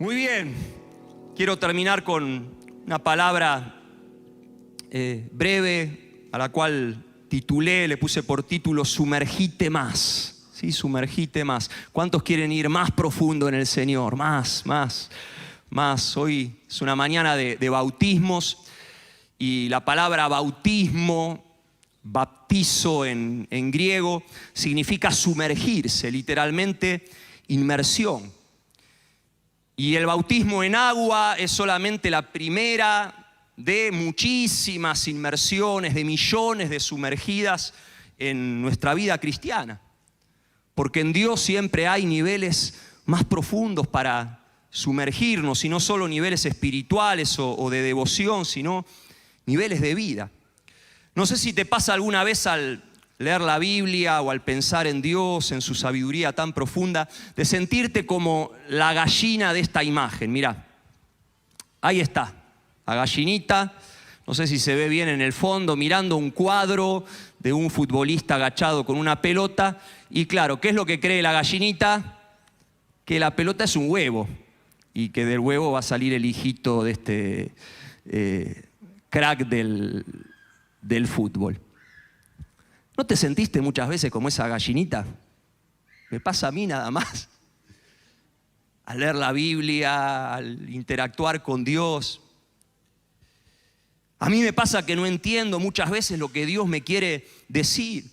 Muy bien, quiero terminar con una palabra breve a la cual le puse por título Sumergite más. Sí, sumergite más. ¿Cuántos quieren ir más profundo en el Señor? Más. Hoy es una mañana de bautismos y la palabra bautismo, baptizo en griego, significa sumergirse, literalmente inmersión. Y el bautismo en agua es solamente la primera de muchísimas inmersiones, de millones de sumergidas en nuestra vida cristiana. Porque en Dios siempre hay niveles más profundos para sumergirnos, y no solo niveles espirituales o de devoción, sino niveles de vida. No sé si te pasa alguna vez al leer la Biblia o al pensar en Dios, en su sabiduría tan profunda, de sentirte como la gallina de esta imagen. Mirá, ahí está, la gallinita, no sé si se ve bien en el fondo, mirando un cuadro de un futbolista agachado con una pelota. Y claro, ¿qué es lo que cree la gallinita? Que la pelota es un huevo y que del huevo va a salir el hijito de este crack del fútbol. ¿No te sentiste muchas veces como esa gallinita? Me pasa a mí nada más. Al leer la Biblia, al interactuar con Dios. A mí me pasa que no entiendo muchas veces lo que Dios me quiere decir.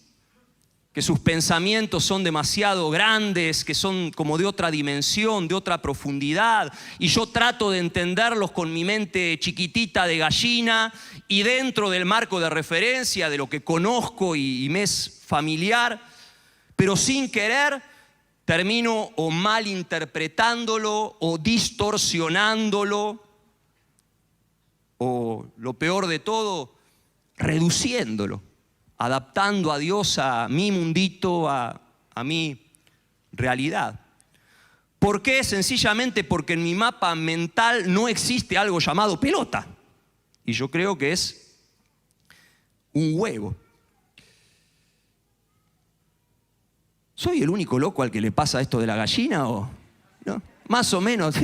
Que sus pensamientos son demasiado grandes, que son como de otra dimensión, de otra profundidad. Y yo trato de entenderlos con mi mente chiquitita de gallina y dentro del marco de referencia de lo que conozco y me es familiar, pero sin querer termino o malinterpretándolo o distorsionándolo o, lo peor de todo, reduciéndolo, adaptando a Dios a mi mundito, a mi realidad. ¿Por qué? Sencillamente porque en mi mapa mental no existe algo llamado pelota. Y yo creo que es un huevo. ¿Soy el único loco al que le pasa esto de la gallina o no? Más o menos.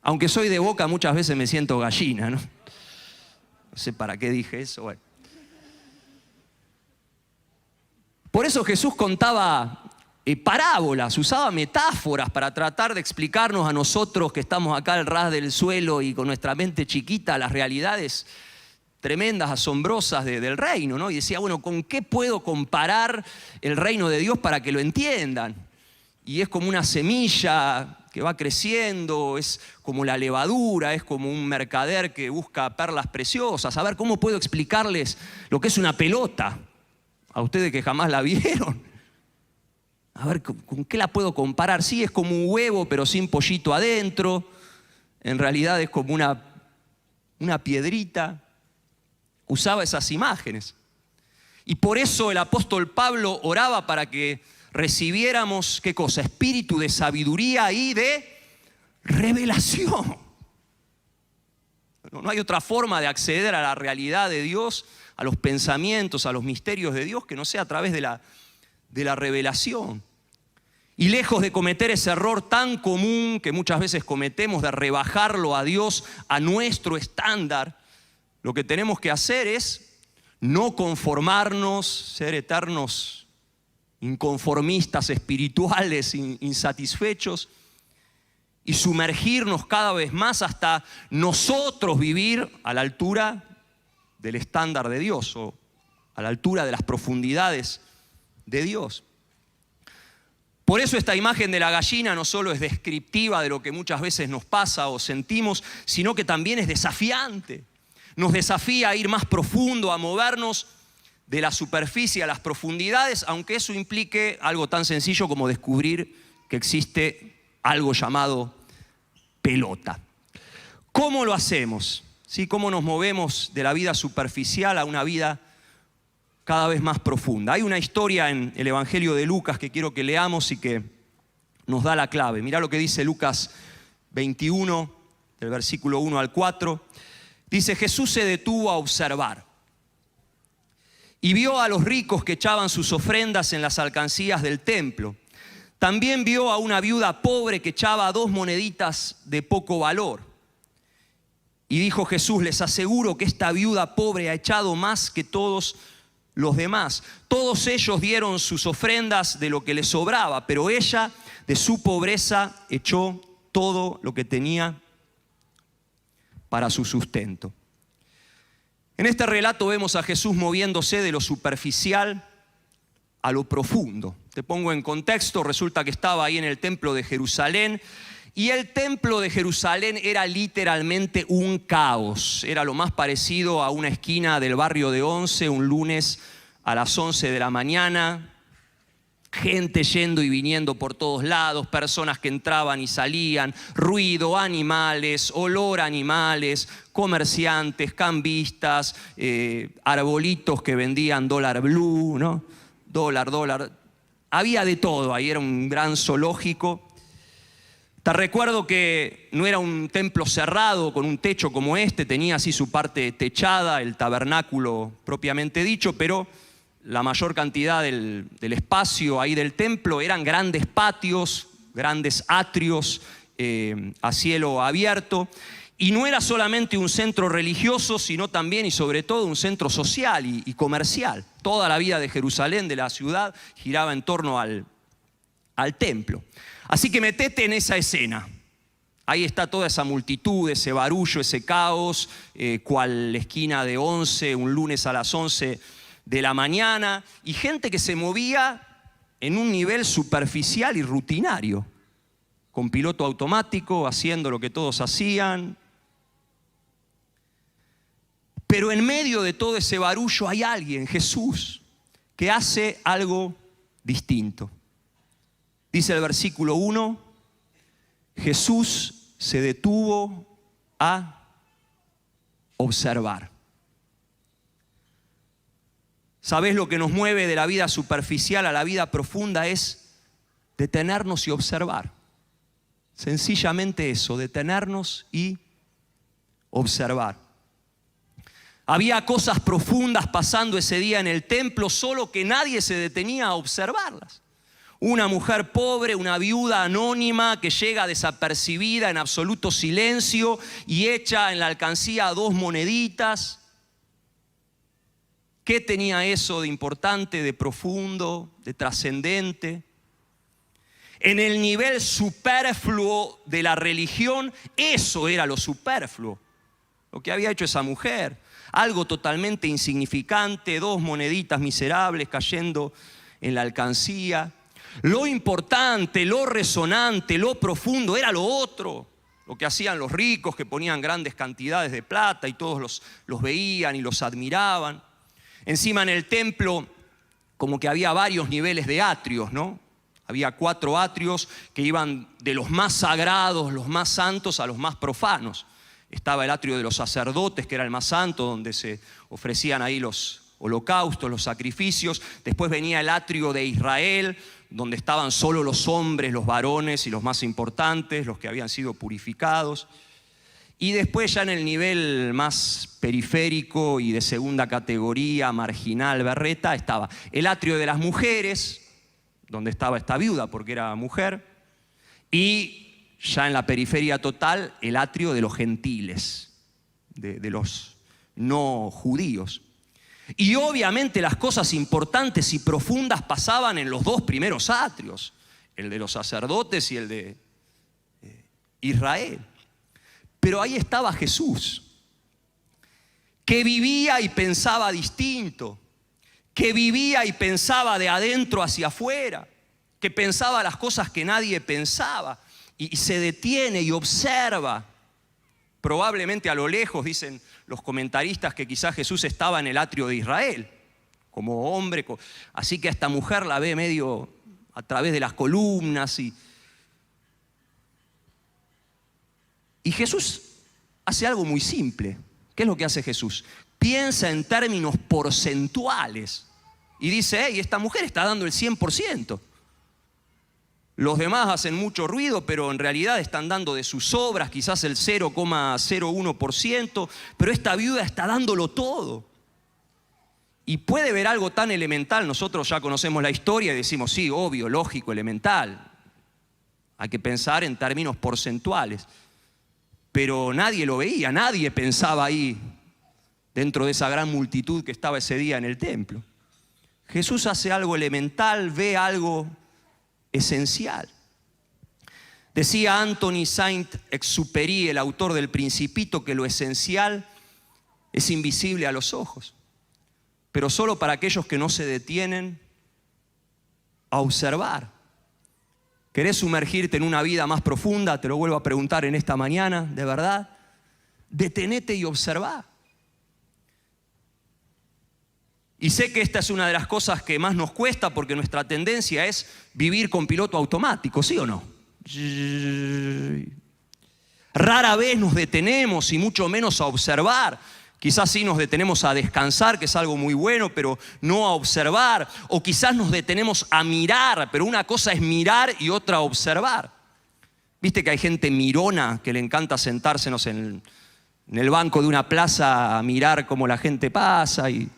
Aunque soy de Boca, muchas veces me siento gallina, ¿no? No sé para qué dije eso. Bueno. Por eso Jesús contaba parábolas, usaba metáforas para tratar de explicarnos a nosotros que estamos acá al ras del suelo y con nuestra mente chiquita las realidades tremendas, asombrosas del reino, ¿no? Y decía, bueno, ¿con qué puedo comparar el reino de Dios para que lo entiendan? Y es como una semilla que va creciendo, es como la levadura, es como un mercader que busca perlas preciosas. A ver, ¿cómo puedo explicarles lo que es una pelota? A ustedes que jamás la vieron. A ver, ¿con qué la puedo comparar? Sí, es como un huevo, pero sin pollito adentro. En realidad es como una piedrita. Usaba esas imágenes. Y por eso el apóstol Pablo oraba para que recibiéramos, ¿qué cosa? Espíritu de sabiduría y de revelación. No hay otra forma de acceder a la realidad de Dios, a los pensamientos, a los misterios de Dios, que no sea a través de la revelación. Y lejos de cometer ese error tan común que muchas veces cometemos de rebajarlo a Dios a nuestro estándar, lo que tenemos que hacer es no conformarnos, ser eternos inconformistas espirituales, insatisfechos, y sumergirnos cada vez más hasta nosotros vivir a la altura del estándar de Dios o a la altura de las profundidades de Dios. Por eso esta imagen de la gallina no solo es descriptiva de lo que muchas veces nos pasa o sentimos, sino que también es desafiante. Nos desafía a ir más profundo, a movernos de la superficie a las profundidades, aunque eso implique algo tan sencillo como descubrir que existe algo llamado pelota. ¿Cómo lo hacemos? ¿Sí? ¿Cómo nos movemos de la vida superficial a una vida cada vez más profunda? Hay una historia en el Evangelio de Lucas que quiero que leamos y que nos da la clave. Mirá lo que dice Lucas 21, del versículo 1 al 4. Dice, Jesús se detuvo a observar y vio a los ricos que echaban sus ofrendas en las alcancías del templo. También vio a una viuda pobre que echaba 2 moneditas de poco valor. Y dijo Jesús: les aseguro que esta viuda pobre ha echado más que todos los demás. Todos ellos dieron sus ofrendas de lo que les sobraba, pero ella de su pobreza echó todo lo que tenía para su sustento. En este relato vemos a Jesús moviéndose de lo superficial a lo profundo. Te pongo en contexto, resulta que estaba ahí en el templo de Jerusalén, y el templo de Jerusalén era literalmente un caos. Era lo más parecido a una esquina del barrio de Once, un lunes a las 11 de la mañana. Gente yendo y viniendo por todos lados, personas que entraban y salían, ruido, animales, olor a animales, comerciantes, cambistas, arbolitos que vendían dólar blue, ¿no? Dólar. Había de todo, ahí era un gran zoológico. Te recuerdo que no era un templo cerrado con un techo como este, tenía así su parte techada, el tabernáculo propiamente dicho, pero la mayor cantidad del espacio ahí del templo eran grandes patios, grandes atrios a cielo abierto. Y no era solamente un centro religioso, sino también y sobre todo un centro social y comercial. Toda la vida de Jerusalén, de la ciudad, giraba en torno al templo. Así que metete en esa escena. Ahí está toda esa multitud, ese barullo, ese caos, cual esquina de Once, un lunes a las 11 de la mañana, y gente que se movía en un nivel superficial y rutinario, con piloto automático, haciendo lo que todos hacían. Pero en medio de todo ese barullo hay alguien, Jesús, que hace algo distinto. Dice el versículo 1, Jesús se detuvo a observar. ¿Sabés lo que nos mueve de la vida superficial a la vida profunda? Es detenernos y observar. Sencillamente eso, detenernos y observar. Había cosas profundas pasando ese día en el templo, solo que nadie se detenía a observarlas. Una mujer pobre, una viuda anónima que llega desapercibida en absoluto silencio y echa en la alcancía 2 moneditas. ¿Qué tenía eso de importante, de profundo, de trascendente? En el nivel superfluo de la religión, eso era lo superfluo, lo que había hecho esa mujer. Algo totalmente insignificante, 2 moneditas miserables cayendo en la alcancía. Lo importante, lo resonante, lo profundo era lo otro. Lo que hacían los ricos, que ponían grandes cantidades de plata y todos los veían y los admiraban. Encima en el templo como que había varios niveles de atrios, ¿no? Había 4 atrios que iban de los más sagrados, los más santos, a los más profanos. Estaba el atrio de los sacerdotes, que era el más santo, donde se ofrecían ahí los holocaustos, los sacrificios. Después venía el atrio de Israel, donde estaban solo los hombres, los varones y los más importantes, los que habían sido purificados. Y después ya en el nivel más periférico y de segunda categoría, marginal, berreta, estaba el atrio de las mujeres, donde estaba esta viuda porque era mujer, y ya en la periferia total, el atrio de los gentiles, de los no judíos. Y obviamente las cosas importantes y profundas pasaban en los 2 primeros atrios, el de los sacerdotes y el de Israel. Pero ahí estaba Jesús, que vivía y pensaba distinto, que vivía y pensaba de adentro hacia afuera, que pensaba las cosas que nadie pensaba. Y se detiene y observa. Probablemente a lo lejos, dicen los comentaristas, que quizás Jesús estaba en el atrio de Israel, como hombre. Así que a esta mujer la ve medio a través de las columnas. Y Jesús hace algo muy simple. ¿Qué es lo que hace Jesús? Piensa en términos porcentuales. Y dice, hey, esta mujer está dando el 100%. Los demás hacen mucho ruido, pero en realidad están dando de sus obras quizás el 0,01%, pero esta viuda está dándolo todo. Y puede ver algo tan elemental, nosotros ya conocemos la historia y decimos, sí, obvio, lógico, elemental. Hay que pensar en términos porcentuales. Pero nadie lo veía, nadie pensaba ahí, dentro de esa gran multitud que estaba ese día en el templo. Jesús hace algo elemental, ve algo esencial. Decía Anthony Saint-Exupéry, el autor del Principito, que lo esencial es invisible a los ojos, pero solo para aquellos que no se detienen a observar. ¿Querés sumergirte en una vida más profunda? Te lo vuelvo a preguntar en esta mañana, de verdad. Detenete y observá. Y sé que esta es una de las cosas que más nos cuesta porque nuestra tendencia es vivir con piloto automático, ¿sí o no? Rara vez nos detenemos y mucho menos a observar. Quizás sí nos detenemos a descansar, que es algo muy bueno, pero no a observar. O quizás nos detenemos a mirar, pero una cosa es mirar y otra observar. Viste que hay gente mirona que le encanta sentarse en el banco de una plaza a mirar cómo la gente pasa y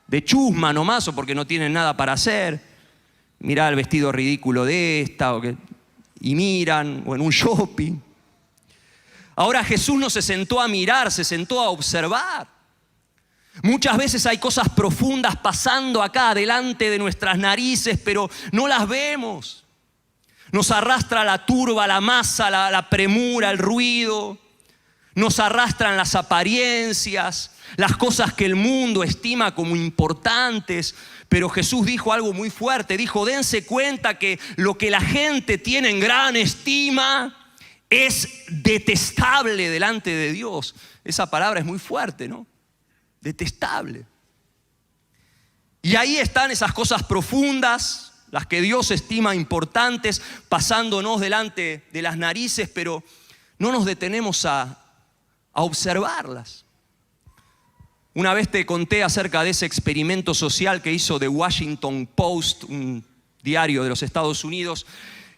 de chusma nomás o porque no tienen nada para hacer. Mirá el vestido ridículo de esta y miran, o en un shopping. Ahora Jesús no se sentó a mirar, se sentó a observar. Muchas veces hay cosas profundas pasando acá delante de nuestras narices, pero no las vemos. Nos arrastra la turba, la masa, la premura, el ruido. Nos arrastran las apariencias, las cosas que el mundo estima como importantes. Pero Jesús dijo algo muy fuerte. Dijo, dense cuenta que lo que la gente tiene en gran estima es detestable delante de Dios. Esa palabra es muy fuerte, ¿no? Detestable. Y ahí están esas cosas profundas, las que Dios estima importantes, pasándonos delante de las narices, pero no nos detenemos a observarlas. Una vez te conté acerca de ese experimento social que hizo The Washington Post, un diario de los Estados Unidos,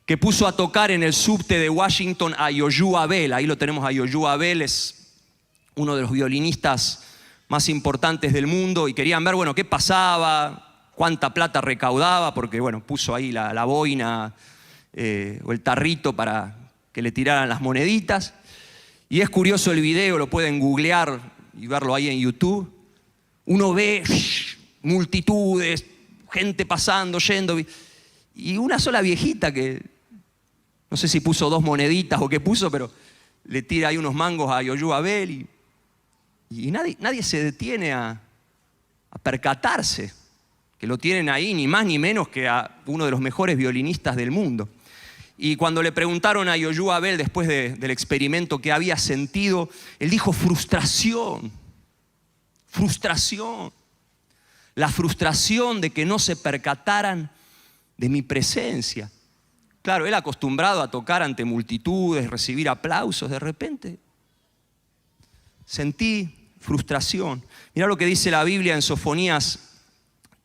que puso a tocar en el subte de Washington a Yoshua Bell. Ahí lo tenemos a Yoshua Bell, es uno de los violinistas más importantes del mundo, y querían ver, bueno, qué pasaba, cuánta plata recaudaba, porque, bueno, puso ahí la boina o el tarrito para que le tiraran las moneditas. Y es curioso el video, lo pueden googlear y verlo ahí en YouTube. Uno ve multitudes, gente pasando, yendo, y una sola viejita que, no sé si puso 2 moneditas o qué puso, pero le tira ahí unos mangos a Yoshua Bell y nadie se detiene a percatarse que lo tienen ahí ni más ni menos que a uno de los mejores violinistas del mundo. Y cuando le preguntaron a Yoshua Bell después del experimento qué había sentido, él dijo frustración. Frustración. La frustración de que no se percataran de mi presencia. Claro, él acostumbrado a tocar ante multitudes, recibir aplausos, de repente sentí frustración. Mirá lo que dice la Biblia en Sofonías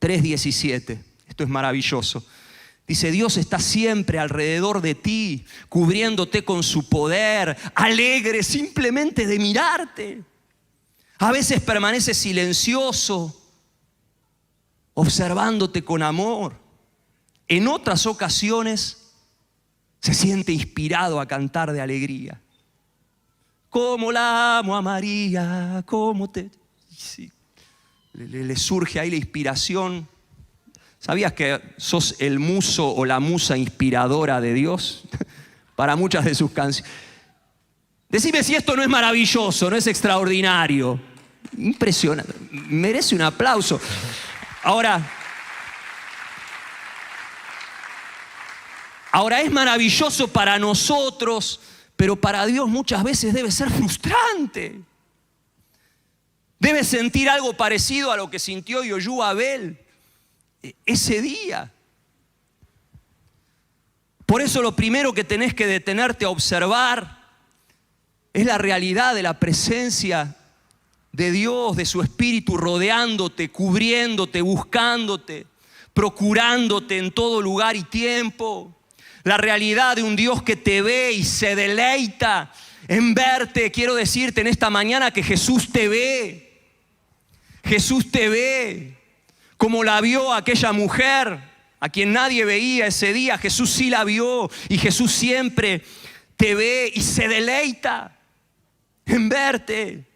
3:17. Esto es maravilloso. Dice, Dios está siempre alrededor de ti, cubriéndote con su poder, alegre simplemente de mirarte. A veces permanece silencioso, observándote con amor. En otras ocasiones se siente inspirado a cantar de alegría. Cómo la amo a María, cómo te... Sí. Le surge ahí la inspiración. ¿Sabías que sos el muso o la musa inspiradora de Dios para muchas de sus canciones? Decime si esto no es maravilloso, no es extraordinario. Impresionante, merece un aplauso. Ahora es maravilloso para nosotros, pero para Dios muchas veces debe ser frustrante. Debe sentir algo parecido a lo que sintió Yoshua Bell ese día. Por eso lo primero que tenés que detenerte a observar es la realidad de la presencia de Dios, de su Espíritu rodeándote, cubriéndote, buscándote, procurándote en todo lugar y tiempo. La realidad de un Dios que te ve y se deleita en verte. Quiero decirte en esta mañana que Jesús te ve. Jesús te ve como la vio aquella mujer a quien nadie veía ese día, Jesús sí la vio y Jesús siempre te ve y se deleita en verte.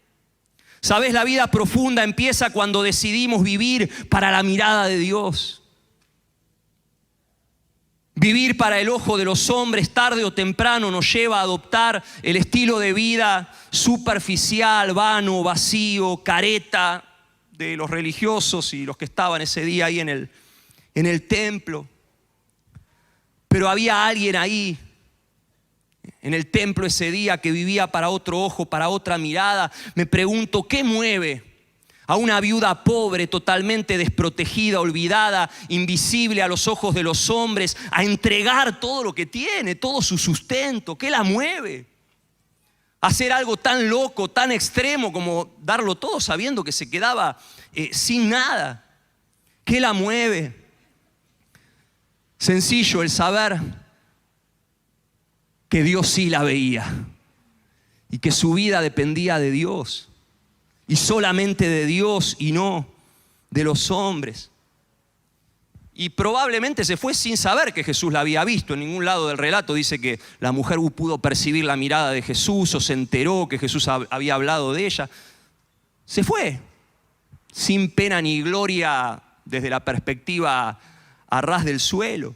¿Sabes? La vida profunda empieza cuando decidimos vivir para la mirada de Dios. Vivir para el ojo de los hombres tarde o temprano nos lleva a adoptar el estilo de vida superficial, vano, vacío, careta de los religiosos y los que estaban ese día ahí en el templo. Pero había alguien ahí en el templo ese día que vivía para otro ojo, para otra mirada. Me pregunto, ¿qué mueve a una viuda pobre, totalmente desprotegida, olvidada, invisible a los ojos de los hombres, a entregar todo lo que tiene, todo su sustento? ¿Qué la mueve? Hacer algo tan loco, tan extremo como darlo todo sabiendo que se quedaba sin nada. ¿Qué la mueve? Sencillo, el saber que Dios sí la veía y que su vida dependía de Dios. Y solamente de Dios y no de los hombres. Y probablemente se fue sin saber que Jesús la había visto. En ningún lado del relato dice que la mujer pudo percibir la mirada de Jesús o se enteró que Jesús había hablado de ella. Se fue sin pena ni gloria desde la perspectiva a ras del suelo.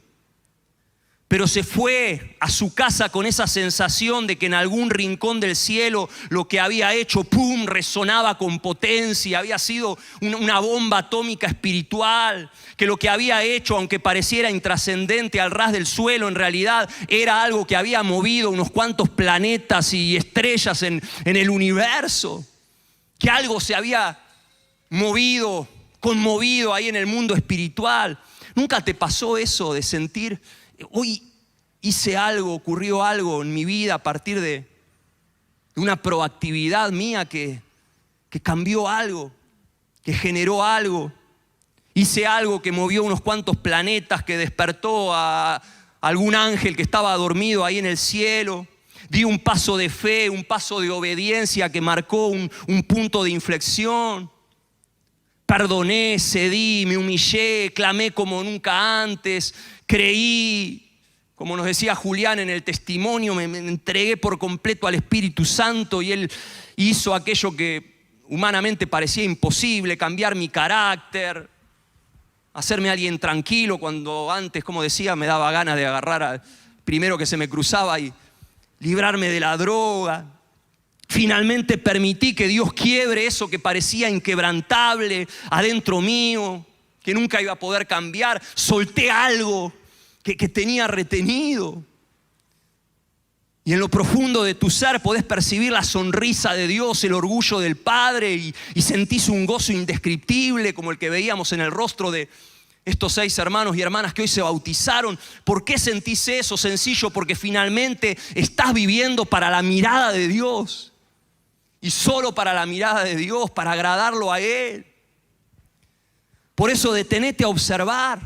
Pero se fue a su casa con esa sensación de que en algún rincón del cielo lo que había hecho, ¡pum!, resonaba con potencia. Había sido una bomba atómica espiritual. Que lo que había hecho, aunque pareciera intrascendente al ras del suelo, en realidad era algo que había movido unos cuantos planetas y estrellas en el universo. Que algo se había movido, conmovido ahí en el mundo espiritual. ¿Nunca te pasó eso de sentir... Hoy hice algo, ocurrió algo en mi vida a partir de una proactividad mía que cambió algo, que generó algo? Hice algo que movió unos cuantos planetas, que despertó a algún ángel que estaba dormido ahí en el cielo. Di un paso de fe, un paso de obediencia que marcó un punto de inflexión. Perdoné, cedí, me humillé, clamé como nunca antes, creí, como nos decía Julián en el testimonio, me entregué por completo al Espíritu Santo y Él hizo aquello que humanamente parecía imposible, cambiar mi carácter, hacerme alguien tranquilo cuando antes, como decía, me daba ganas de agarrar al primero que se me cruzaba y librarme de la droga. Finalmente permití que Dios quiebre eso que parecía inquebrantable adentro mío, que nunca iba a poder cambiar. Solté algo que tenía retenido. Y en lo profundo de tu ser podés percibir la sonrisa de Dios, el orgullo del Padre y sentís un gozo indescriptible como el que veíamos en el rostro de estos 6 hermanos y hermanas que hoy se bautizaron. ¿Por qué sentís eso? Sencillo, porque finalmente estás viviendo para la mirada de Dios. Y solo para la mirada de Dios, para agradarlo a Él. Por eso detenete a observar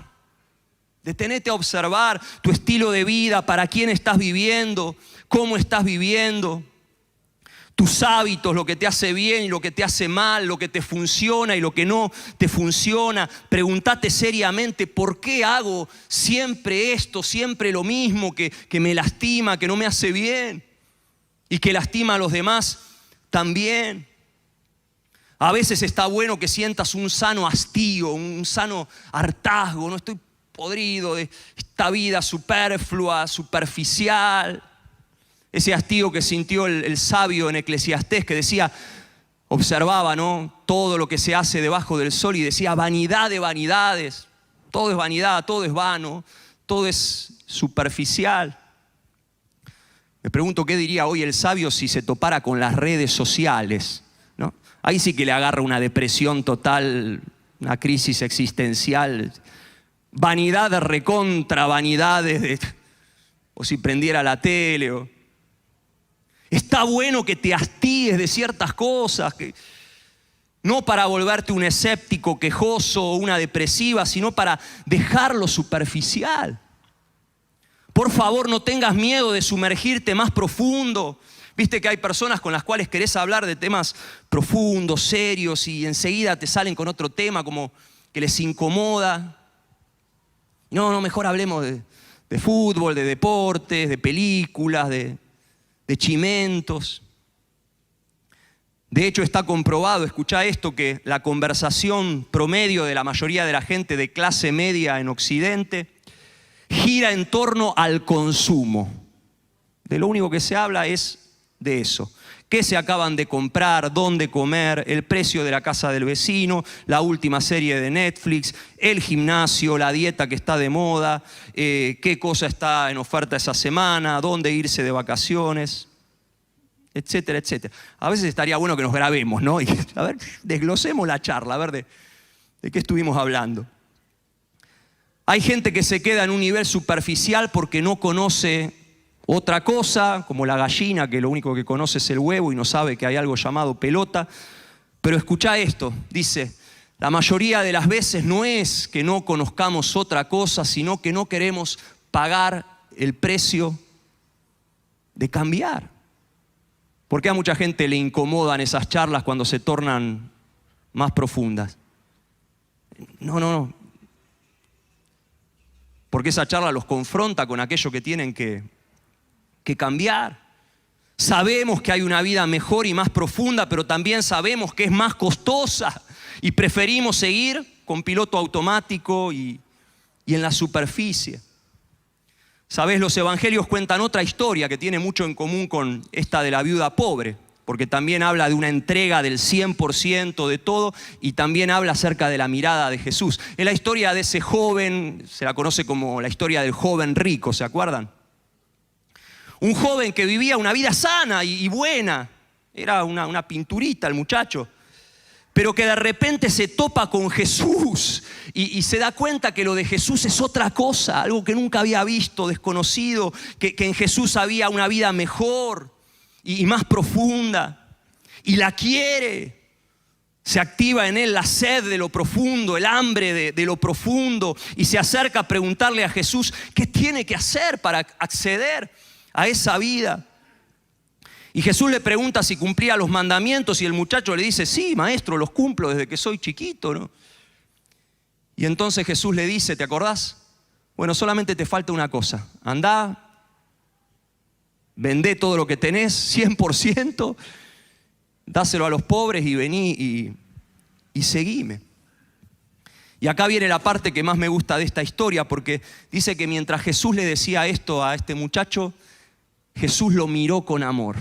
tu estilo de vida, para quién estás viviendo, cómo estás viviendo, tus hábitos, lo que te hace bien y lo que te hace mal, lo que te funciona y lo que no te funciona. Pregúntate seriamente, ¿por qué hago siempre esto, siempre lo mismo que me lastima, que no me hace bien y que lastima a los demás también? A veces está bueno que sientas un sano hastío, un sano hartazgo. No estoy podrido de esta vida superflua, superficial. Ese hastío que sintió el sabio en Eclesiastés, que decía, observaba, ¿no?, todo lo que se hace debajo del sol y decía, vanidad de vanidades. Todo es vanidad, todo es vano, todo es superficial. Me pregunto qué diría hoy el sabio si se topara con las redes sociales, ¿no? Ahí sí que le agarra una depresión total, una crisis existencial. Vanidad de recontra vanidades, o si prendiera la tele. Está bueno que te hastíes de ciertas cosas, no para volverte un escéptico quejoso o una depresiva, sino para dejarlo superficial. Por favor, no tengas miedo de sumergirte más profundo. Viste que hay personas con las cuales querés hablar de temas profundos, serios, y enseguida te salen con otro tema como que les incomoda. No, mejor hablemos de fútbol, de deportes, de películas, de chimentos. De hecho, está comprobado, escuchá esto, que la conversación promedio de la mayoría de la gente de clase media en Occidente gira en torno al consumo. De lo único que se habla es de eso. ¿Qué se acaban de comprar? ¿Dónde comer? El precio de la casa del vecino, la última serie de Netflix, el gimnasio, la dieta que está de moda, qué cosa está en oferta esa semana, dónde irse de vacaciones, etcétera, etcétera. A veces estaría bueno que nos grabemos, ¿no? Y a ver, desglosemos la charla, a ver de qué estuvimos hablando. Hay gente que se queda en un nivel superficial porque no conoce otra cosa, como la gallina, que lo único que conoce es el huevo y no sabe que hay algo llamado pelota. Pero escuchá esto, dice, la mayoría de las veces no es que no conozcamos otra cosa, sino que no queremos pagar el precio de cambiar. ¿Por qué a mucha gente le incomodan esas charlas cuando se tornan más profundas? No. Porque esa charla los confronta con aquello que tienen que cambiar. Sabemos que hay una vida mejor y más profunda, pero también sabemos que es más costosa y preferimos seguir con piloto automático y en la superficie. ¿Sabés? Los evangelios cuentan otra historia que tiene mucho en común con esta de la viuda pobre, porque también habla de una entrega del 100% de todo y también habla acerca de la mirada de Jesús. Es la historia de ese joven, se la conoce como la historia del joven rico, ¿se acuerdan? Un joven que vivía una vida sana y buena, era una pinturita el muchacho, pero que de repente se topa con Jesús y se da cuenta que lo de Jesús es otra cosa, algo que nunca había visto, desconocido, que en Jesús había una vida mejor y más profunda, y la quiere. Se activa en él la sed de lo profundo, el hambre de lo profundo, y se acerca a preguntarle a Jesús qué tiene que hacer para acceder a esa vida. Y Jesús le pregunta si cumplía los mandamientos y el muchacho le dice, sí, maestro, los cumplo desde que soy chiquito, ¿no? Y entonces Jesús le dice, ¿te acordás? Bueno, solamente te falta una cosa. Andá, vendé todo lo que tenés, 100%, dáselo a los pobres y vení y seguime. Y acá viene la parte que más me gusta de esta historia, porque dice que mientras Jesús le decía esto a este muchacho, Jesús lo miró con amor.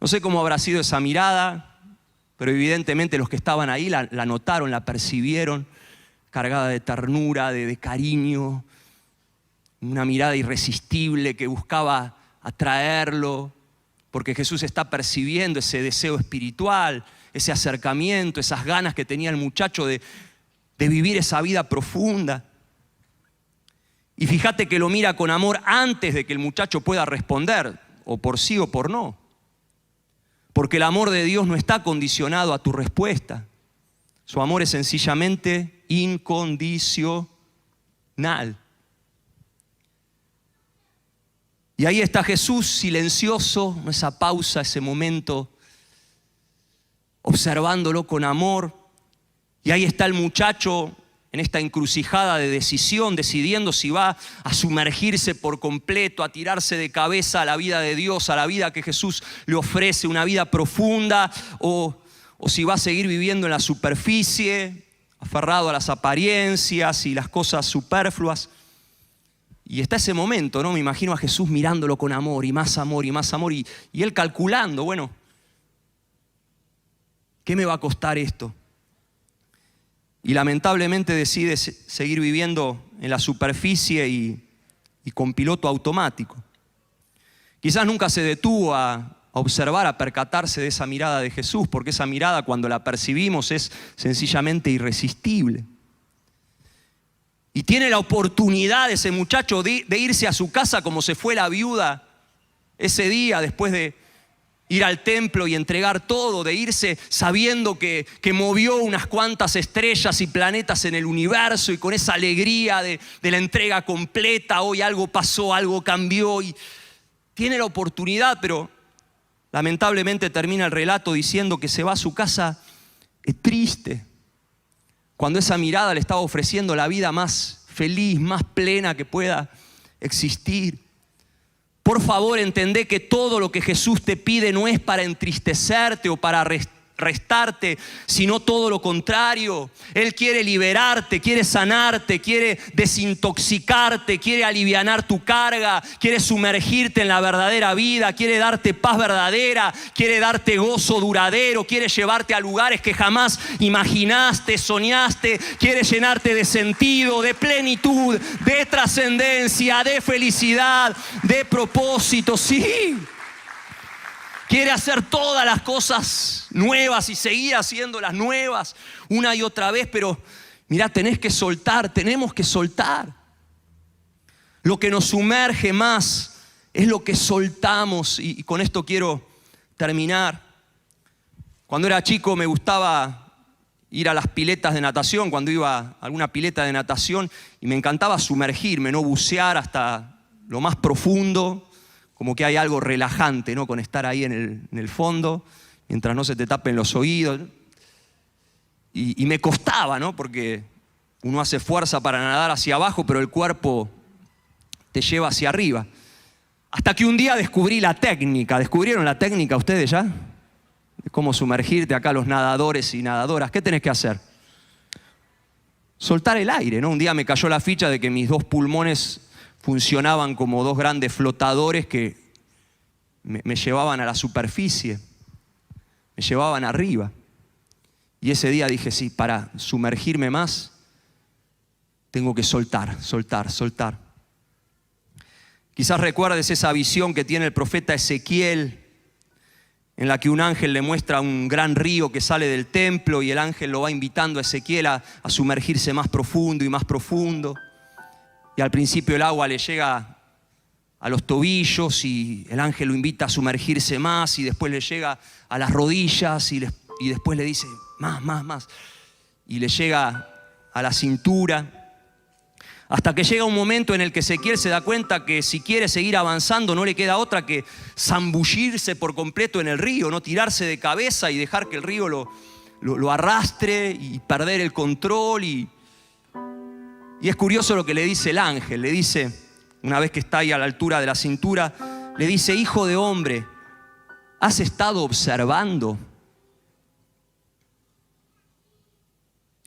No sé cómo habrá sido esa mirada, pero evidentemente los que estaban ahí la notaron, la percibieron, cargada de ternura, de cariño, una mirada irresistible que buscaba atraerlo, porque Jesús está percibiendo ese deseo espiritual, ese acercamiento, esas ganas que tenía el muchacho de vivir esa vida profunda. Y fíjate que lo mira con amor antes de que el muchacho pueda responder, o por sí o por no. Porque el amor de Dios no está condicionado a tu respuesta. Su amor es sencillamente incondicional. Y ahí está Jesús silencioso, esa pausa, ese momento, observándolo con amor. Y ahí está el muchacho en esta encrucijada de decisión, decidiendo si va a sumergirse por completo, a tirarse de cabeza a la vida de Dios, a la vida que Jesús le ofrece, una vida profunda, o si va a seguir viviendo en la superficie, aferrado a las apariencias y las cosas superfluas. Y está ese momento, ¿no? Me imagino a Jesús mirándolo con amor y más amor y más amor, y él calculando, bueno, ¿qué me va a costar esto? Y lamentablemente decide seguir viviendo en la superficie y con piloto automático. Quizás nunca se detuvo a observar, a percatarse de esa mirada de Jesús, porque esa mirada cuando la percibimos es sencillamente irresistible. Y tiene la oportunidad ese muchacho de irse a su casa como se fue la viuda ese día después de ir al templo y entregar todo, de irse sabiendo que movió unas cuantas estrellas y planetas en el universo, y con esa alegría de la entrega completa, hoy algo pasó, algo cambió, y tiene la oportunidad, pero lamentablemente termina el relato diciendo que se va a su casa triste, cuando esa mirada le estaba ofreciendo la vida más feliz, más plena que pueda existir. Por favor, entendé que todo lo que Jesús te pide no es para entristecerte o para restarte, sino todo lo contrario. Él quiere liberarte, quiere sanarte, quiere desintoxicarte, quiere alivianar tu carga, quiere sumergirte en la verdadera vida, quiere darte paz verdadera, quiere darte gozo duradero, quiere llevarte a lugares que jamás imaginaste, soñaste, quiere llenarte de sentido, de plenitud, de trascendencia, de felicidad, de propósito. Sí. Quiere hacer todas las cosas nuevas y seguir haciéndolas nuevas una y otra vez, pero mirá, tenemos que soltar. Lo que nos sumerge más es lo que soltamos, y con esto quiero terminar. Cuando era chico me gustaba ir a las piletas de natación, cuando iba a alguna pileta de natación, y me encantaba sumergirme, no bucear hasta lo más profundo. Como que hay algo relajante, ¿no? Con estar ahí en el fondo, mientras no se te tapen los oídos. Y me costaba, ¿no? Porque uno hace fuerza para nadar hacia abajo, pero el cuerpo te lleva hacia arriba. Hasta que un día descubrí la técnica. ¿Descubrieron la técnica ustedes ya? De cómo sumergirte acá los nadadores y nadadoras. ¿Qué tenés que hacer? Soltar el aire, ¿no? Un día me cayó la ficha de que mis dos pulmones funcionaban como dos grandes flotadores que me llevaban a la superficie, me llevaban arriba. Y ese día dije, sí, para sumergirme más, tengo que soltar. Quizás recuerdes esa visión que tiene el profeta Ezequiel, en la que un ángel le muestra un gran río que sale del templo y el ángel lo va invitando a Ezequiel a sumergirse más profundo y más profundo. Y al principio el agua le llega a los tobillos y el ángel lo invita a sumergirse más, y después le llega a las rodillas y después le dice más. Y le llega a la cintura. Hasta que llega un momento en el que Ezequiel se da cuenta que si quiere seguir avanzando no le queda otra que zambullirse por completo en el río, no tirarse de cabeza y dejar que el río lo arrastre y perder el control. Y es curioso lo que le dice el ángel. Le dice, una vez que está ahí a la altura de la cintura, le dice: hijo de hombre, ¿has estado observando?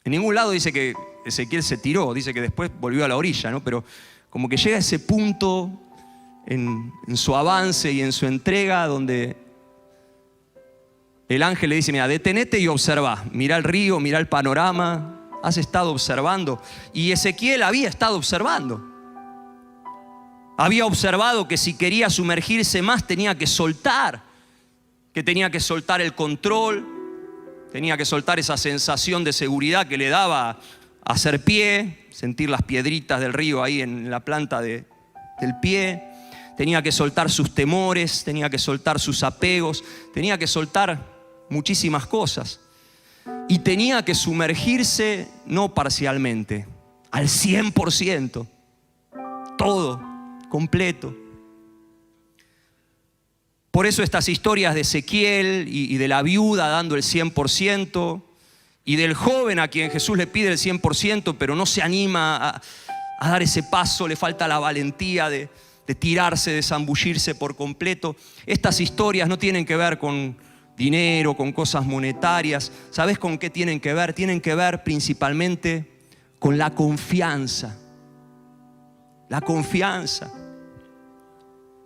En ningún lado dice que Ezequiel se tiró, dice que después volvió a la orilla, ¿no? Pero como que llega a ese punto en su avance y en su entrega donde el ángel le dice: mira, detenete y observa, mira el río, mira el panorama. ¿Has estado observando? Y Ezequiel había estado observando. Había observado que si quería sumergirse más tenía que soltar. Que tenía que soltar el control. Tenía que soltar esa sensación de seguridad que le daba hacer pie. Sentir las piedritas del río ahí en la planta del pie. Tenía que soltar sus temores. Tenía que soltar sus apegos. Tenía que soltar muchísimas cosas. Y tenía que sumergirse no parcialmente, al 100%, todo, completo. Por eso estas historias de Ezequiel y de la viuda dando el 100%, y del joven a quien Jesús le pide el 100%, pero no se anima a dar ese paso, le falta la valentía de tirarse, de zambullirse por completo. Estas historias no tienen que ver con dinero, con cosas monetarias. ¿Sabes con qué tienen que ver? Tienen que ver principalmente con la confianza. La confianza.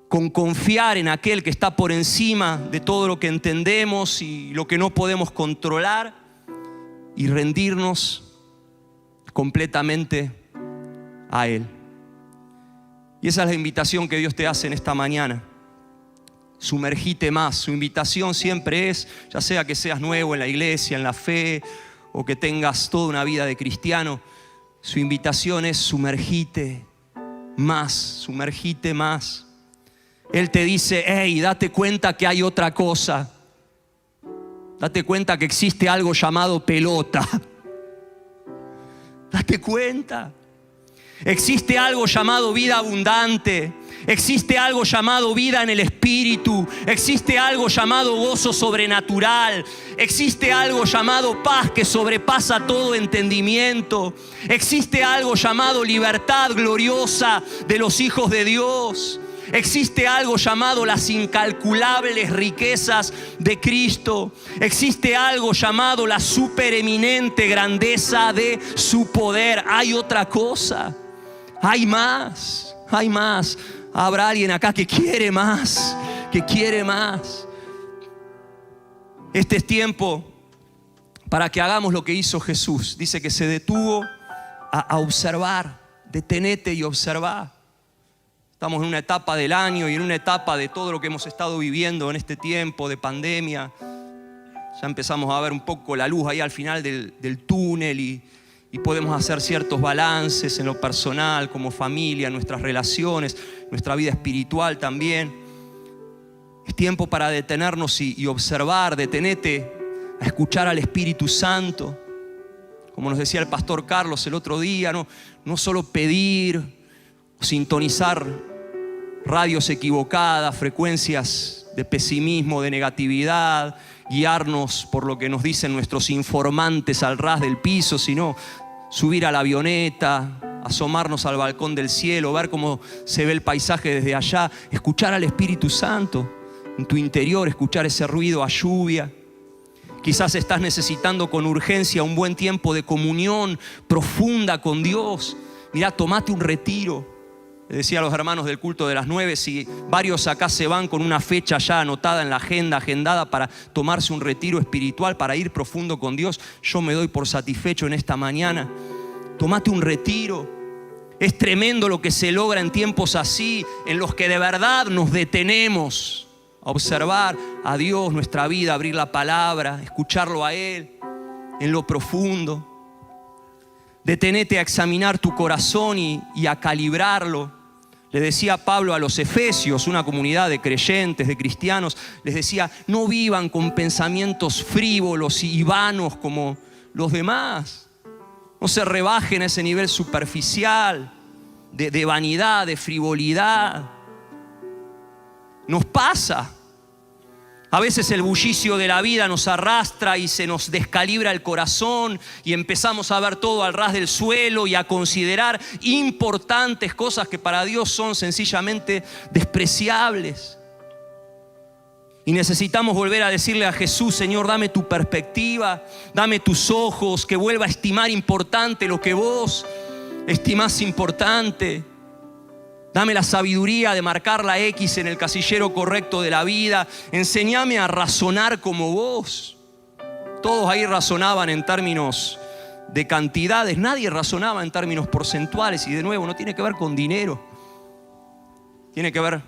Con confiar en aquel que está por encima de todo lo que entendemos y lo que no podemos controlar, y rendirnos completamente a Él. Y esa es la invitación que Dios te hace en esta mañana. Sumergite más. Su invitación siempre es, ya sea que seas nuevo en la iglesia, en la fe, o que tengas toda una vida de cristiano, su invitación es sumergite más, sumergite más. Él te dice: hey, date cuenta que hay otra cosa. Date cuenta que existe algo llamado pelota. Date cuenta. Existe algo llamado vida abundante. Existe algo llamado vida en el Espíritu. Existe algo llamado gozo sobrenatural. Existe algo llamado paz que sobrepasa todo entendimiento. Existe algo llamado libertad gloriosa de los hijos de Dios. Existe algo llamado las incalculables riquezas de Cristo. Existe algo llamado la supereminente grandeza de su poder. Hay otra cosa. Hay más. Hay más. Habrá alguien acá que quiere más. Que quiere más. Este es tiempo para que hagamos lo que hizo Jesús. Dice que se detuvo a observar. Detenete y observar. Estamos en una etapa del año y en una etapa de todo lo que hemos estado viviendo en este tiempo de pandemia. Ya empezamos a ver un poco la luz ahí al final del túnel y podemos hacer ciertos balances en lo personal, como familia, nuestras relaciones, nuestra vida espiritual también. Es tiempo para detenernos y observar. Detenete a escuchar al Espíritu Santo. Como nos decía el pastor Carlos el otro día, no solo pedir, sintonizar radios equivocadas, frecuencias de pesimismo, de negatividad, guiarnos por lo que nos dicen nuestros informantes al ras del piso, sino subir a la avioneta, asomarnos al balcón del cielo, ver cómo se ve el paisaje desde allá, escuchar al Espíritu Santo en tu interior, escuchar ese ruido a lluvia. Quizás estás necesitando con urgencia un buen tiempo de comunión profunda con Dios. Mirá, tomate un retiro. Le decía a los hermanos del culto de las 9, si varios acá se van con una fecha ya anotada en la agenda, agendada para tomarse un retiro espiritual, para ir profundo con Dios, yo me doy por satisfecho en esta mañana. Tómate un retiro. Es tremendo lo que se logra en tiempos así, en los que de verdad nos detenemos a observar a Dios, nuestra vida, abrir la palabra, escucharlo a Él en lo profundo. Detenete a examinar tu corazón y a calibrarlo. Le decía Pablo a los Efesios, una comunidad de creyentes, de cristianos, les decía, no vivan con pensamientos frívolos y vanos como los demás. No se rebajen a ese nivel superficial de vanidad, de frivolidad. Nos pasa. A veces el bullicio de la vida nos arrastra y se nos descalibra el corazón y empezamos a ver todo al ras del suelo y a considerar importantes cosas que para Dios son sencillamente despreciables. Y necesitamos volver a decirle a Jesús, Señor, dame tu perspectiva, dame tus ojos, que vuelva a estimar importante lo que vos estimás importante. Dame la sabiduría de marcar la X en el casillero correcto de la vida. Enséñame a razonar como vos. Todos ahí razonaban en términos de cantidades. Nadie razonaba en términos porcentuales. Y de nuevo, no tiene que ver con dinero. Tiene que ver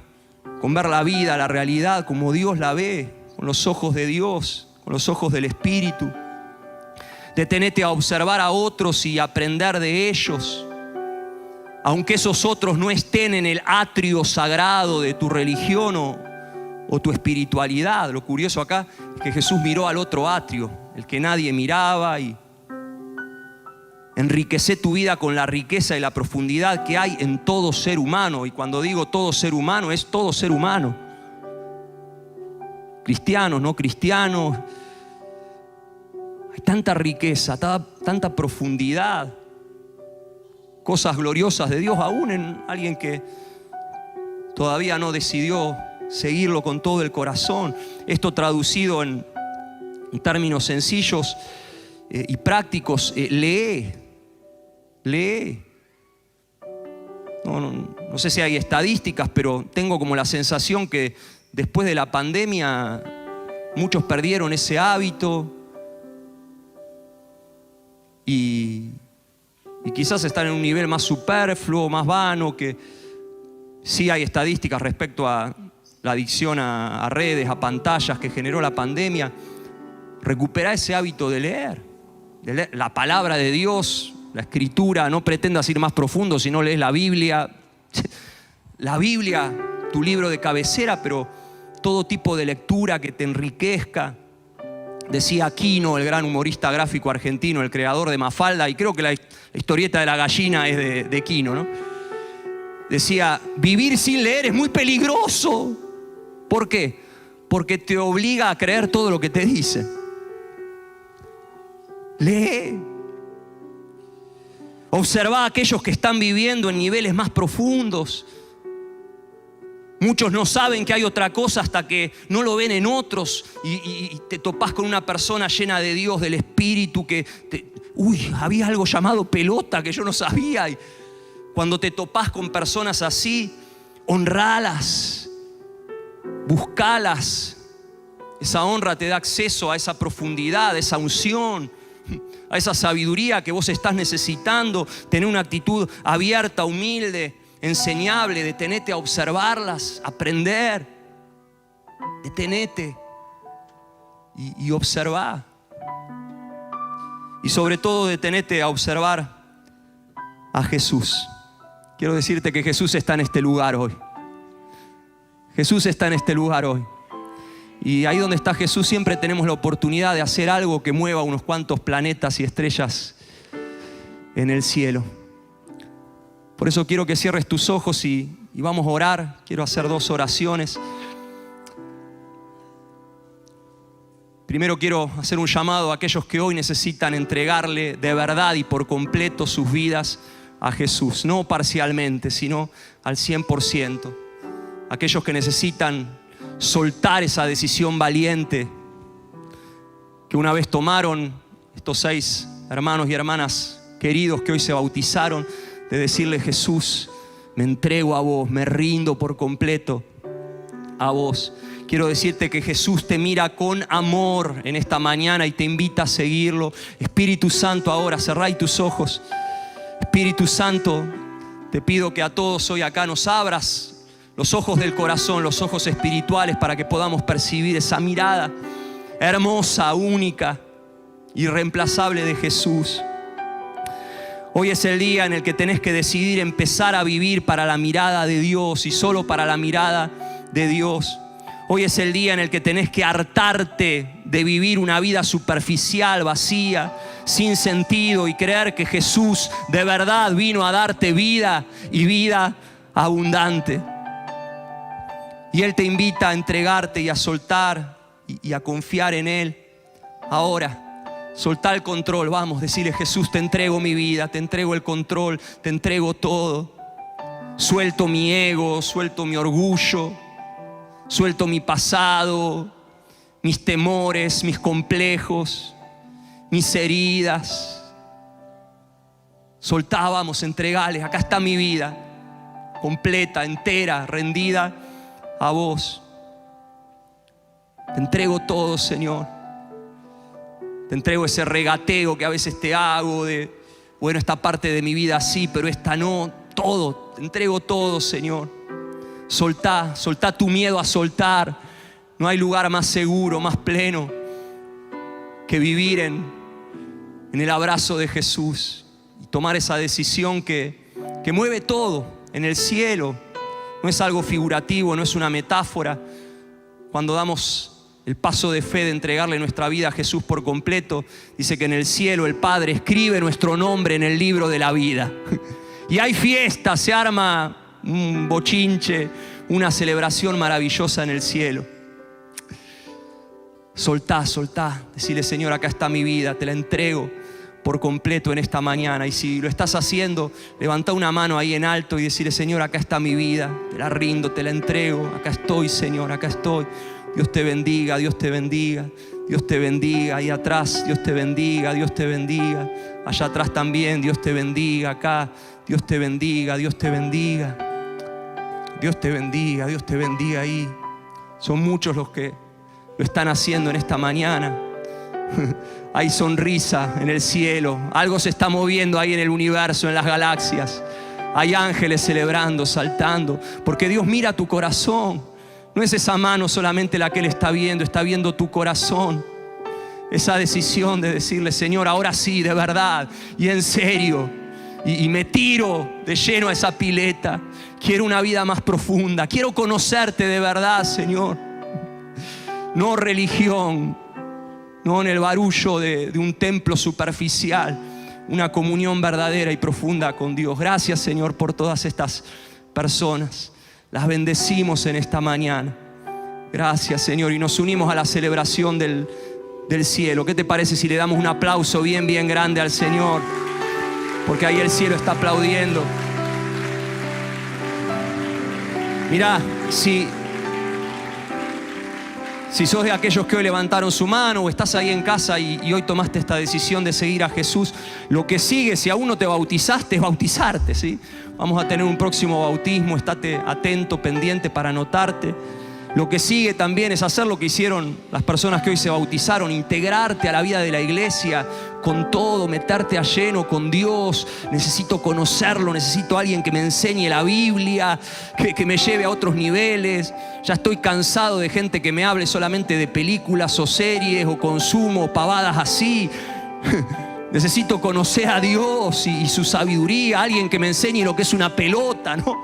con ver la vida, la realidad, como Dios la ve, con los ojos de Dios, con los ojos del Espíritu. Detenete a observar a otros y aprender de ellos. Aunque esos otros no estén en el atrio sagrado de tu religión o tu espiritualidad. Lo curioso acá es que Jesús miró al otro atrio, el que nadie miraba, y enriquecé tu vida con la riqueza y la profundidad que hay en todo ser humano. Y cuando digo todo ser humano, es todo ser humano. Cristianos, no cristianos. Hay tanta riqueza, tanta profundidad. Cosas gloriosas de Dios aún en alguien que todavía no decidió seguirlo con todo el corazón. Esto traducido en términos sencillos y prácticos, lee. No sé si hay estadísticas, pero tengo como la sensación que después de la pandemia muchos perdieron ese hábito y quizás están en un nivel más superfluo, más vano, que sí hay estadísticas respecto a la adicción a redes, a pantallas que generó la pandemia. Recupera ese hábito de leer la palabra de Dios, la Escritura. No pretendas ir más profundo si no lees la Biblia. La Biblia, tu libro de cabecera, pero todo tipo de lectura que te enriquezca. Decía Aquino, el gran humorista gráfico argentino, el creador de Mafalda, y creo que La historieta de la gallina es de Quino, ¿no? Decía, vivir sin leer es muy peligroso. ¿Por qué? Porque te obliga a creer todo lo que te dicen. Lee. Observa a aquellos que están viviendo en niveles más profundos. Muchos no saben que hay otra cosa hasta que no lo ven en otros y te topás con una persona llena de Dios, del Espíritu, había algo llamado pelota que yo no sabía. Y cuando te topás con personas así, honralas, buscalas. Esa honra te da acceso a esa profundidad, a esa unción, a esa sabiduría que vos estás necesitando. Tener una actitud abierta, humilde, enseñable, detenete a observarlas, aprender, detenete y observa. Y sobre todo detenete a observar a Jesús. Quiero decirte que Jesús está en este lugar hoy. Jesús está en este lugar hoy. Y ahí donde está Jesús siempre tenemos la oportunidad de hacer algo que mueva unos cuantos planetas y estrellas en el cielo. Por eso quiero que cierres tus ojos y vamos a orar. Quiero hacer 2 oraciones. Primero quiero hacer un llamado a aquellos que hoy necesitan entregarle de verdad y por completo sus vidas a Jesús. No parcialmente, sino al 100%. Aquellos que necesitan soltar esa decisión valiente que una vez tomaron estos 6 hermanos y hermanas queridos que hoy se bautizaron, de decirle: Jesús, me entrego a vos, me rindo por completo a vos. Quiero decirte que Jesús te mira con amor en esta mañana y te invita a seguirlo. Espíritu Santo, ahora cerrá tus ojos. Espíritu Santo, te pido que a todos hoy acá nos abras los ojos del corazón, los ojos espirituales, para que podamos percibir esa mirada hermosa, única, irreemplazable de Jesús. Hoy es el día en el que tenés que decidir empezar a vivir para la mirada de Dios y solo para la mirada de Dios. Hoy es el día en el que tenés que hartarte de vivir una vida superficial, vacía, sin sentido, y creer que Jesús de verdad vino a darte vida y vida abundante. Y Él te invita a entregarte y a soltar y a confiar en Él. Ahora, soltá el control, vamos, decirle: Jesús, te entrego mi vida, te entrego el control, te entrego todo. Suelto mi ego, suelto mi orgullo, suelto mi pasado, mis temores, mis complejos, mis heridas. Soltá, vamos, entregales, acá está mi vida, completa, entera, rendida a vos. Te entrego todo, Señor. Te entrego ese regateo que a veces te hago de, bueno, esta parte de mi vida sí, pero esta no. Todo, te entrego todo, Señor. Soltá tu miedo a soltar. No hay lugar más seguro, más pleno que vivir en el abrazo de Jesús y tomar esa decisión que mueve todo en el cielo. No es algo figurativo, no es una metáfora. Cuando damos el paso de fe de entregarle nuestra vida a Jesús por completo, dice que en el cielo el Padre escribe nuestro nombre en el libro de la vida. Y hay fiesta, se arma un bochinche, una celebración maravillosa en el cielo. Soltá, decirle: Señor, acá está mi vida, te la entrego por completo en esta mañana. Y si lo estás haciendo, levantá una mano ahí en alto y decirle: Señor, acá está mi vida, te la rindo, te la entrego, acá estoy, Señor, acá estoy. Dios te bendiga, Dios te bendiga, Dios te bendiga. Ahí atrás, Dios te bendiga, Dios te bendiga. Allá atrás también, Dios te bendiga. Acá, Dios te bendiga, Dios te bendiga. Dios te bendiga, Dios te bendiga ahí. Son muchos los que lo están haciendo en esta mañana. Hay sonrisa en el cielo. Algo se está moviendo ahí en el universo, en las galaxias. Hay ángeles celebrando, saltando, porque Dios mira tu corazón. No es esa mano solamente la que Él está viendo tu corazón. Esa decisión de decirle: Señor, ahora sí, de verdad y en serio, y me tiro de lleno a esa pileta. Quiero una vida más profunda, quiero conocerte de verdad, Señor. No religión, no en el barullo de un templo superficial. una comunión verdadera y profunda con Dios. Gracias, Señor, por todas estas personas. Las bendecimos en esta mañana. Gracias, Señor, y nos unimos a la celebración del cielo. ¿Qué te parece si le damos un aplauso bien, bien grande al Señor? Porque ahí el cielo está aplaudiendo. Mirá, si sos de aquellos que hoy levantaron su mano o estás ahí en casa y hoy tomaste esta decisión de seguir a Jesús, lo que sigue, si aún no te bautizaste, es bautizarte, ¿sí? Vamos a tener un próximo bautismo, estate atento, pendiente para anotarte. Lo que sigue también es hacer lo que hicieron las personas que hoy se bautizaron, integrarte a la vida de la iglesia con todo, meterte a lleno con Dios. Necesito conocerlo, necesito a alguien que me enseñe la Biblia, que me lleve a otros niveles. Ya estoy cansado de gente que me hable solamente de películas o series o consumo, pavadas así. Necesito conocer a Dios y su sabiduría, alguien que me enseñe lo que es una pelota, ¿no?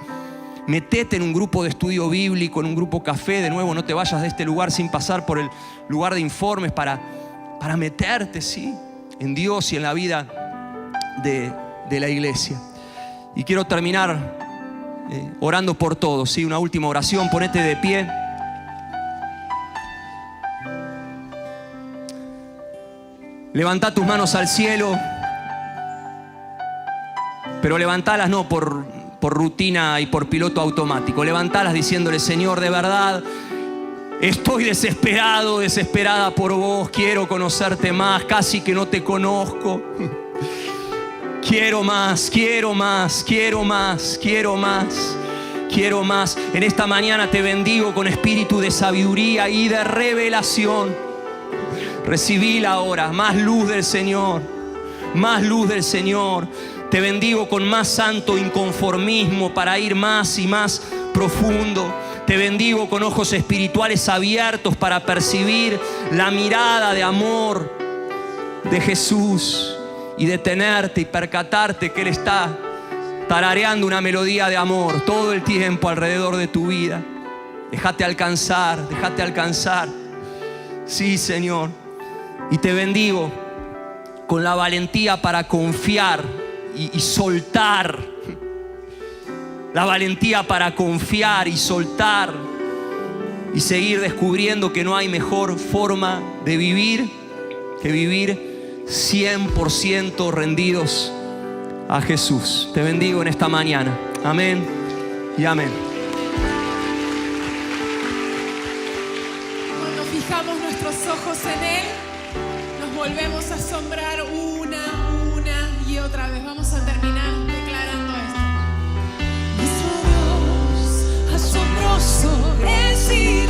Metete en un grupo de estudio bíblico, en un grupo café. De nuevo, no te vayas de este lugar sin pasar por el lugar de informes para meterte, ¿sí?, en Dios y en la vida de la iglesia. Y quiero terminar orando por todos, ¿sí? Una última oración, ponete de pie. Levantá tus manos al cielo, pero levantalas no por rutina y por piloto automático. Levantalas diciéndole: Señor, de verdad estoy desesperado, desesperada por vos. Quiero conocerte más, casi que no te conozco. Quiero más, quiero más, quiero más, quiero más, quiero más. En esta mañana te bendigo con espíritu de sabiduría y de revelación. Recibíla ahora, más luz del Señor, más luz del Señor. Te bendigo con más santo inconformismo para ir más y más profundo. Te bendigo con ojos espirituales abiertos para percibir la mirada de amor de Jesús y detenerte y percatarte que Él está tarareando una melodía de amor todo el tiempo alrededor de tu vida. Déjate alcanzar, déjate alcanzar. Sí, Señor. Y te bendigo con la valentía para confiar y soltar. La valentía para confiar y soltar y seguir descubriendo que no hay mejor forma de vivir que vivir 100% rendidos a Jesús. Te bendigo en esta mañana. Amén y amén. Cuando fijamos nuestros ojos en Él, nos volvemos a asombrar una y otra vez. Vamos a terminar declarando esto. Nuestro Dios asombroso es y